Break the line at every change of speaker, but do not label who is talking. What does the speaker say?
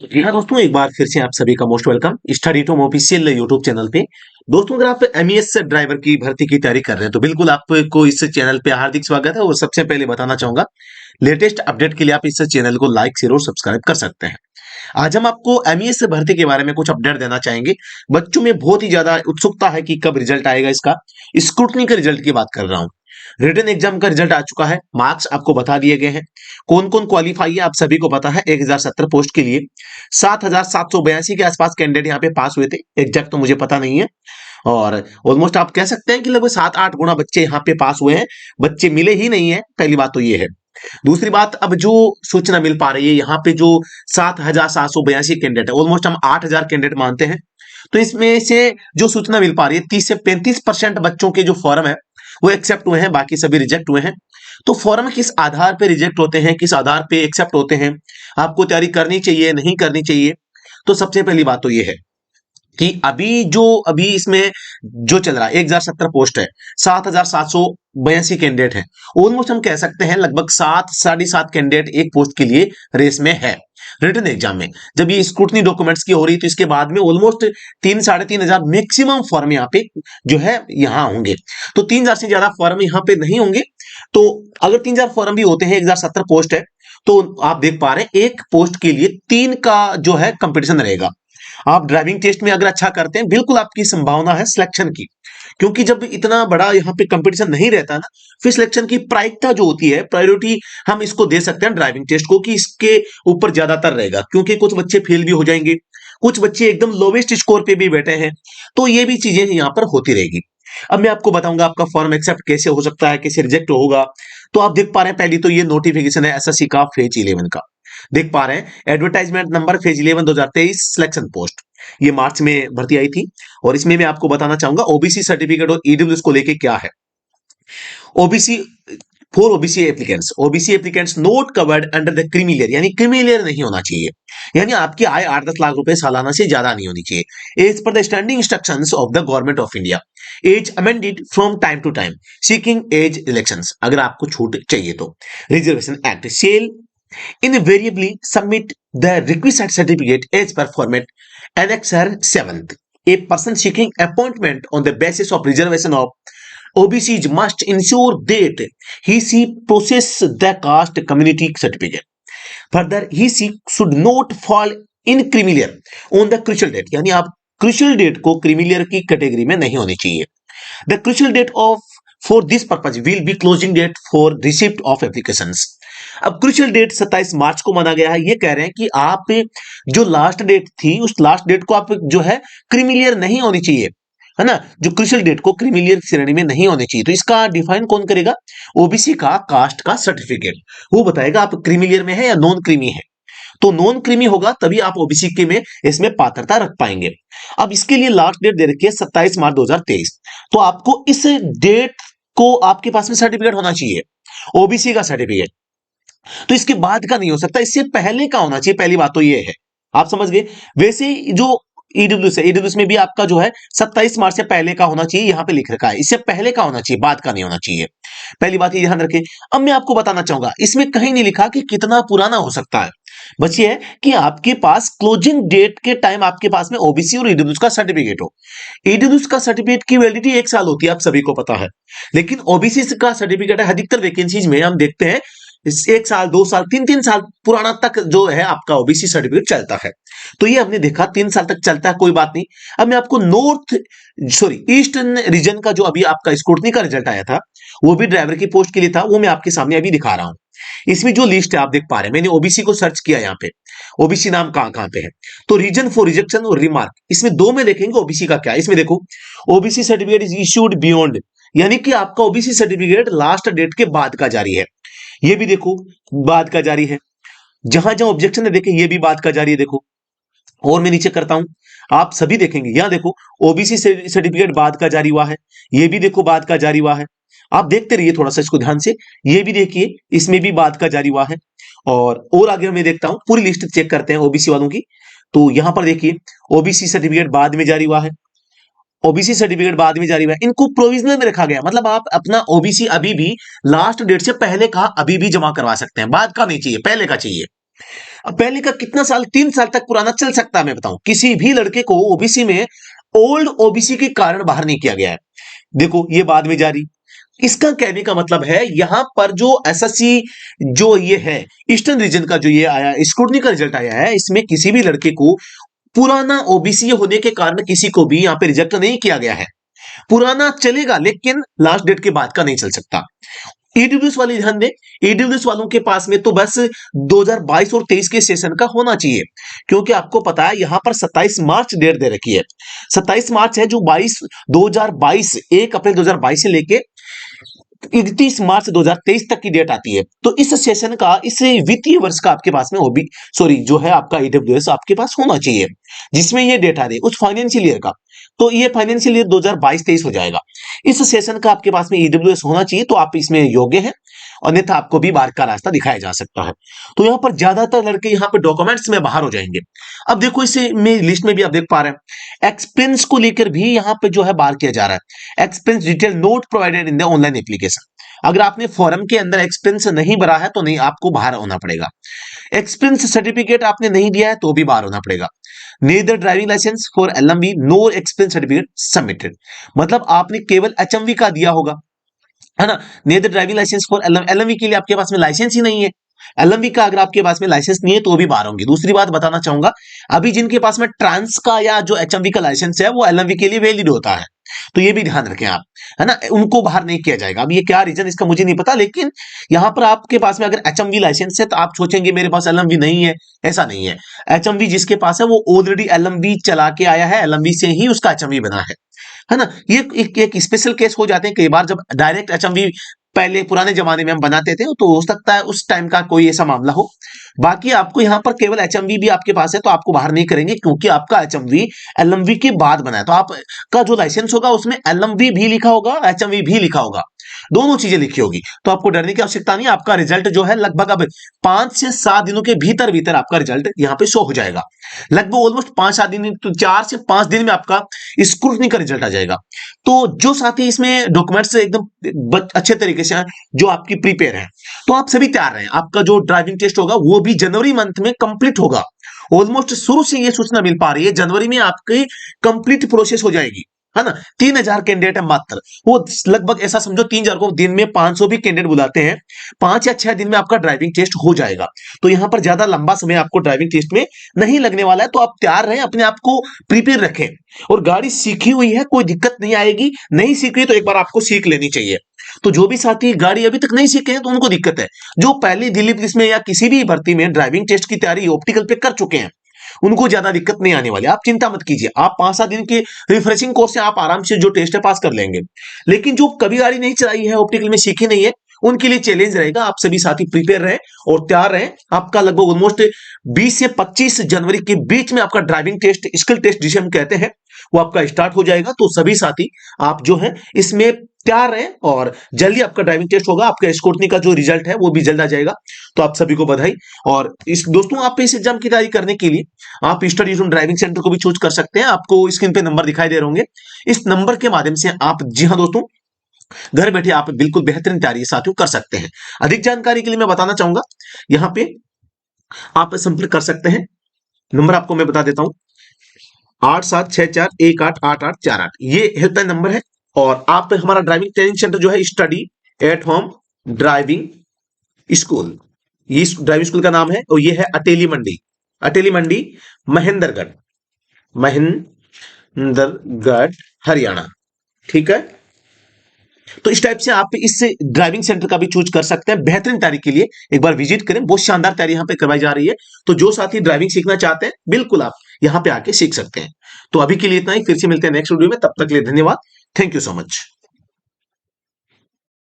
तो जी हाँ दोस्तों, एक बार फिर से आप सभी का most welcome study to official YouTube channel पे। दोस्तों, अगर आप एमईएस ड्राइवर की भर्ती की तैयारी कर रहे हैं तो बिल्कुल आपको इस चैनल पे हार्दिक स्वागत है। और सबसे पहले बताना चाहूंगा, लेटेस्ट अपडेट के लिए आप इस चैनल को लाइक शेयर और सब्सक्राइब कर सकते हैं। आज हम आपको एमईएस भर्ती के बारे में कुछ अपडेट देना चाहेंगे। बच्चों में बहुत ही ज्यादा उत्सुकता है कि कब रिजल्ट आएगा इसका। स्क्रूटनी के रिजल्ट की बात कर रहा हूँ। रिटन एग्जाम का रिजल्ट आ चुका है, मार्क्स आपको बता दिए गए हैं। कौन कौन क्वालिफाई है आप सभी को पता है। 1070 पोस्ट के लिए 7782 के आसपास कैंडिडेट यहाँ पे पास हुए थे। एग्जैक्ट तो मुझे पता नहीं है। और ऑलमोस्ट आप कह सकते हैं कि लगभग 7-8 गुना बच्चे यहाँ पे पास हुए हैं। बच्चे मिले ही नहीं है, पहली बात तो ये है। दूसरी बात, अब जो सूचना मिल पा रही है यहाँ पे जो 7782 कैंडिडेट है, ऑलमोस्ट हम 8000 कैंडिडेट मानते हैं। तो इसमें से जो सूचना मिल पा रही है 30 से 35% बच्चों के जो फॉर्म है वो एक्सेप्ट हुए हैं, बाकी सभी रिजेक्ट हुए हैं। तो फॉर्म किस आधार पे रिजेक्ट होते हैं, किस आधार पे एक्सेप्ट होते हैं, आपको तैयारी करनी चाहिए नहीं करनी चाहिए। तो सबसे पहली बात तो ये है कि अभी इसमें जो चल रहा है 1070 पोस्ट है, 7782 कैंडिडेट है। ऑलमोस्ट हम कह सकते हैं लगभग 7 साढ़े 7 कैंडिडेट एक पोस्ट के लिए रेस में है। रिटन एग्जाम में जब ये स्क्रूटनी डॉक्यूमेंट्स की हो रही तो इसके बाद में ऑलमोस्ट 3 साढ़े 3 हजार मैक्सिमम फॉर्म यहाँ पे जो है यहाँ होंगे। तो 3000 से ज्यादा फॉर्म यहाँ पे नहीं होंगे। तो अगर 3000 फॉर्म भी होते हैं, 1070 पोस्ट है, तो आप देख पा रहे हैं एक पोस्ट के लिए 3 का जो है कंपटीशन रहेगा। आप ड्राइविंग टेस्ट में अगर अच्छा करते हैं, बिल्कुल आपकी संभावना है सिलेक्शन की। क्योंकि जब इतना बड़ा यहाँ पे कंपटीशन नहीं रहता ना, फिर सिलेक्शन की प्रायिकता जो होती है, प्रायोरिटी हम इसको दे सकते हैं ड्राइविंग टेस्ट को, कि इसके ऊपर ज्यादातर रहेगा। क्योंकि कुछ बच्चे फेल भी हो जाएंगे, कुछ बच्चे एकदम लोवेस्ट स्कोर पे भी बैठे हैं। तो ये भी चीजें यहाँ पर होती रहेगी। अब मैं आपको बताऊंगा आपका फॉर्म एक्सेप्ट कैसे हो सकता है, कैसे रिजेक्ट होगा। तो आप देख पा रहे हैं, पहली तो ये नोटिफिकेशन है एसएससी का फेज 11 का। देख पा रहे हैं advertisement number phase 11 2023 selection post. ये मार्च में भर्ती आई थी। और इसमें मैं आपको बताना चाहूंगा ओबीसी सर्टिफिकेट और ईडब्ल्यूएस को लेके क्या है। OBC for OBC applicants not covered under the creamy layer, यानी क्रीमी लेयर नहीं होना चाहिए। यानी आपकी आय 8-10 लाख रुपए सालाना से ज्यादा नहीं होनी चाहिए। As per the standing instructions of the government of India, as amended from time to time, seeking as elections, अगर आपको छूट चाहिए तो। Reservation act shall invariably submit the requisite certificate as per format Annexer 7th. A person seeking appointment on the basis of reservation of OBCs must ensure that he possess the caste community certificate. Further, he should not fall in creamy layer on the crucial date, यानी आप crucial date को creamy layer की category में नहीं होनी चाहिए। The crucial date of for this purpose will be closing date for receipt of applications. अब crucial date 27 March को माना गया है। ये कह रहे हैं कि आप जो लास्ट डेट थी उस लास्ट डेट को आप जो है क्रीमिलियर नहीं होनी चाहिए, है ना। जो क्रूशियल डेट को क्रीमिलियर श्रेणी में नहीं होनी चाहिए। तो इसका डिफाइन कौन करेगा? ओबीसी का कास्ट का सर्टिफिकेट वो बताएगा आप क्रीमिलियर में है या नॉन क्रीमी है। तो नॉन क्रीमी होगा तभी आप ओबीसी के में इसमें पात्रता रख पाएंगे। अब इसके लिए लास्ट डेट दे रखी है 27 मार्च 2023। तो आपको इस डेट को आपके पास में सर्टिफिकेट होना चाहिए, ओबीसी का सर्टिफिकेट। तो इसके बाद का नहीं हो सकता, इससे पहले का होना चाहिए। पहली बात तो ये है, आप समझ गए। वैसे जो ईडब्ल्यूएस है, ईडब्ल्यूएस में भी आपका जो है 27 मार्च से पहले का होना चाहिए, यहां पे लिख रखा है। इससे पहले का होना चाहिए, बाद का नहीं होना चाहिए। पहली बात ये ध्यान रखें। अब मैं आपको बताना चाहूंगा, इसमें कहीं नहीं लिखा कि कितना पुराना हो सकता है। बस ये है कि आपके पास क्लोजिंग डेट के टाइम आपके पास में ओबीसी और ईडब्ल्यूएस का सर्टिफिकेट हो। ईडब्ल्यूएस का सर्टिफिकेट की वैलिडिटी 1 साल होती है, आप सभी को पता है। लेकिन ओबीसी का सर्टिफिकेट है, अधिकतर वैकेंसीज में हम देखते हैं 1 साल 2 साल 3-3 साल पुराना तक जो है आपका ओबीसी सर्टिफिकेट चलता है। तो ये हमने देखा 3 साल तक चलता है, कोई बात नहीं। अब मैं आपको ईस्टर्न रीजन का जो अभी आपका स्क्रूटनी का रिजल्ट आया था, वो भी ड्राइवर की पोस्ट के लिए था, वो मैं आपके सामने अभी दिखा रहा हूं। इसमें जो लिस्ट है आप देख पा रहे हैं, मैंने ओबीसी को सर्च किया यहाँ पे, ओबीसी नाम कहां कहां पे है। तो रीजन फॉर रिजेक्शन और रिमार्क, इसमें दो में देखेंगे ओबीसी का क्या है। इसमें देखो OBC certificate is issued beyond, यानी कि आपका ओबीसी सर्टिफिकेट लास्ट डेट के बाद का जारी है। ये भी देखो बाद का जारी है। जहां जहां ऑब्जेक्शन है देखें, ये भी बाद का जारी है। देखो और मैं नीचे करता हूं, आप सभी देखेंगे, यहां देखो ओबीसी सर्टिफिकेट बाद का जारी हुआ है, ये भी देखो बाद का जारी हुआ है। आप देखते रहिए थोड़ा सा इसको ध्यान से, ये भी देखिए इसमें भी बाद का जारी हुआ है। और आगे मैं देखता हूं, पूरी लिस्ट चेक करते हैं ओबीसी वालों की। तो यहां पर देखिए ओबीसी सर्टिफिकेट बाद में जारी हुआ है, ओबीसी सर्टिफिकेट बाद में जारी हुआ है, इनको प्रोविजनल में रखा गया। मतलब आप अपना ओबीसी अभी भी लास्ट डेट से पहले का अभी भी जमा करवा सकते हैं, बाद का नहीं चाहिए, पहले का चाहिए। अब पहले का कितना साल, 3 साल तक पुराना चल सकता है। मैं बताऊं, किसी भी लड़के को ओबीसी में ओल्ड ओबीसी के कारण बाहर नहीं किया गया है। देखो ये बाद में जारी। इसका कहने का मतलब है यहां पर जो एसएससी जो ये है ईस्टर्न रीजन का जो ये आया स्क्रूटनी का रिजल्ट आया है, इसमें किसी भी लड़के को पुराना ओबीसी होने के कारण किसी को भी यहां पे रिजेक्ट नहीं किया गया है। पुराना चलेगा लेकिन लास्ट डेट के बाद का नहीं चल सकता। ईडब्ल्यूएस वाले ध्यान दें, ईडब्ल्यूएस वालों के पास में तो बस 2022 और 23 के सेशन का होना चाहिए, क्योंकि आपको पता है यहां पर 27 मार्च डेट दे रखी है। 27 मार्च है जो 2022 1 अप्रैल 2022 से लेके 31 मार्च 2023 तक की डेट आती है। तो इस सेशन का, इस वित्तीय वर्ष का आपके पास में जो है आपका ईडब्ल्यूएस आपके पास होना चाहिए, जिसमें ये डेट आ रही है उस फाइनेंशियल ईयर का। तो ये फाइनेंशियल ईयर 2022-23 हो जाएगा। इस सेशन का आपके पास में ईडब्ल्यूएस होना चाहिए, तो आप इसमें योग्य हैं, अन्यथा आपको भी बाहर का रास्ता दिखाया जा सकता है। तो यहाँ पर ज्यादातर लड़के यहाँ पे डॉक्यूमेंट्स में बाहर हो जाएंगे। अब देखो इसे में लिस्ट में भी आप देख पा रहे हैं, एक्सपेंस को लेकर भी यहाँ पे जो है बाहर किया जा रहा है। Expense detail note provided in the online application. अगर आपने फॉर्म के अंदर एक्सपेंस नहीं भरा है तो नहीं, आपको बाहर होना पड़ेगा। एक्सपेंस सर्टिफिकेट आपने नहीं दिया है तो भी बाहर होना पड़ेगा। Neither driving licence for LMV no expense certificate submitted, मतलब आपने केवल एचएमवी का दिया होगा, है ना। Neither driving licence for LMV के लिए आपके पास में लाइसेंस ही नहीं है। एलएमवी का अगर आपके पास में लाइसेंस नहीं है तो भी बाहर होंगे। दूसरी बात बताना चाहूंगा, अभी जिनके पास में ट्रांस का या जो एचएमवी का लाइसेंस है वो एलएमवी के लिए वैलिड होता है, तो ये भी ध्यान रखें आप, है ना। उनको बाहर नहीं किया जाएगा। अब ये क्या रीजन इसका मुझे नहीं पता, लेकिन यहां पर आपके पास में अगर एचएमवी लाइसेंस है तो आप सोचेंगे मेरे पास एलएमवी नहीं है, ऐसा नहीं है। एचएमवी जिसके पास है वो ऑलरेडी एलएमवी चला के आया है, एलएमवी से ही उसका एचएमवी बना है ना। ये एक स्पेशल केस हो जाते हैं कई बार, जब डायरेक्ट एचएमवी पहले पुराने जमाने में हम बनाते थे तो हो सकता है उस टाइम का कोई ऐसा मामला हो। बाकी आपको यहां पर केवल एचएमवी भी आपके पास है तो आपको बाहर नहीं करेंगे, क्योंकि आपका एचएमवी एलएमवी के बाद बना है। तो आपका जो लाइसेंस होगा उसमें एलएमवी भी लिखा होगा, एचएमवी भी लिखा होगा, दोनों चीजें लिखी होगी। तो आपको डरने की आवश्यकता नहीं। आपका रिजल्ट जो है लगभग अब 5 से 7 दिनों के भीतर भीतर आपका रिजल्ट यहाँ पे शो हो जाएगा। लगभग ऑलमोस्ट 5-7 दिन, तो 4 से 5 दिन में आपका स्क्रूटनी का रिजल्ट आ जाएगा। तो जो साथी इसमें डॉक्यूमेंट्स एकदम अच्छे तरीके से जो आपकी प्रिपेयर है, तो आप सभी तैयार रहें। आपका जो ड्राइविंग टेस्ट होगा वो भी जनवरी मंथ में कंप्लीट होगा। ऑलमोस्ट शुरू से ये सूचना मिल पा रही है, जनवरी में आपकी कंप्लीट प्रोसेस हो जाएगी, है ना। 3000 कैंडिडेट है मात्र, वो लगभग ऐसा समझो 3000 को दिन में 500 भी कैंडिडेट बुलाते हैं, 5 या 6 दिन में आपका ड्राइविंग टेस्ट हो जाएगा। तो यहां पर ज्यादा लंबा समय आपको ड्राइविंग टेस्ट में नहीं लगने वाला है। तो आप तैयार रहें, अपने आप को प्रिपेयर रखें, और गाड़ी सीखी हुई है, कोई दिक्कत नहीं आएगी। नहीं सीख रही तो एक बार आपको सीख लेनी चाहिए। तो जो भी साथी गाड़ी अभी तक नहीं सीखे हैं तो उनको दिक्कत है। जो पहले दिल्ली पुलिस में या किसी भी भर्ती में ड्राइविंग टेस्ट की तैयारी ऑप्टिकल पे कर चुके हैं, उनको ज्यादा दिक्कत नहीं आने वाली। आप चिंता मत कीजिए, आप 5-7 दिन के रिफ्रेशिंग कोर्स से आप आराम से जो टेस्ट है पास कर लेंगे। लेकिन जो कभी गाड़ी नहीं चलाई है, ऑप्टिकल में सीखी नहीं है, उनके लिए चैलेंज रहेगा। आप सभी साथी प्रिपेयर रहें और तैयार रहें। आपका लगभग ऑलमोस्ट 20 से 25 जनवरी के बीच में आपका ड्राइविंग टेस्ट, स्किल टेस्ट जिसे हम कहते हैं, वो आपका स्टार्ट हो जाएगा। तो सभी साथी आप जो है इसमें तैयार रहें और जल्दी आपका ड्राइविंग टेस्ट होगा। आपका स्क्रूटनी का जो रिजल्ट है वो भी जल्द आ जाएगा। तो आप सभी को बधाई। और इस दोस्तों, आप इस एग्जाम की तैयारी करने के लिए आप स्टडी जोन ड्राइविंग सेंटर को भी चूज कर सकते हैं। आपको स्क्रीन पे नंबर दिखाई दे रहे होंगे, इस नंबर के माध्यम से आप, जी हाँ दोस्तों, घर बैठे आप बिल्कुल बेहतरीन तैयारी साथियों कर सकते हैं। अधिक जानकारी के लिए मैं बताना चाहूंगा, यहाँ पे आप संपर्क कर सकते हैं। नंबर आपको मैं बता देता हूं, 8764188848, ये हेल्पलाइन नंबर है। और आप हमारा ड्राइविंग ट्रेनिंग सेंटर जो है study at home driving school, ये ड्राइविंग स्कूल का नाम है, और ये है अटेली मंडी, अटेली मंडी, महेंद्रगढ़, महेंद्रगढ़, हरियाणा। ठीक है, तो इस टाइप से आप इस ड्राइविंग सेंटर का भी चूज कर सकते हैं। बेहतरीन तैयारी के लिए एक बार विजिट करें, बहुत शानदार तैयारी यहाँ पे करवाई जा रही है। तो जो साथी ड्राइविंग सीखना चाहते हैं, बिल्कुल आप यहाँ पे आके सीख सकते हैं। तो अभी के लिए इतना ही, फिर से मिलते हैं नेक्स्ट वीडियो में। तब तक के लिए धन्यवाद। Thank you so much.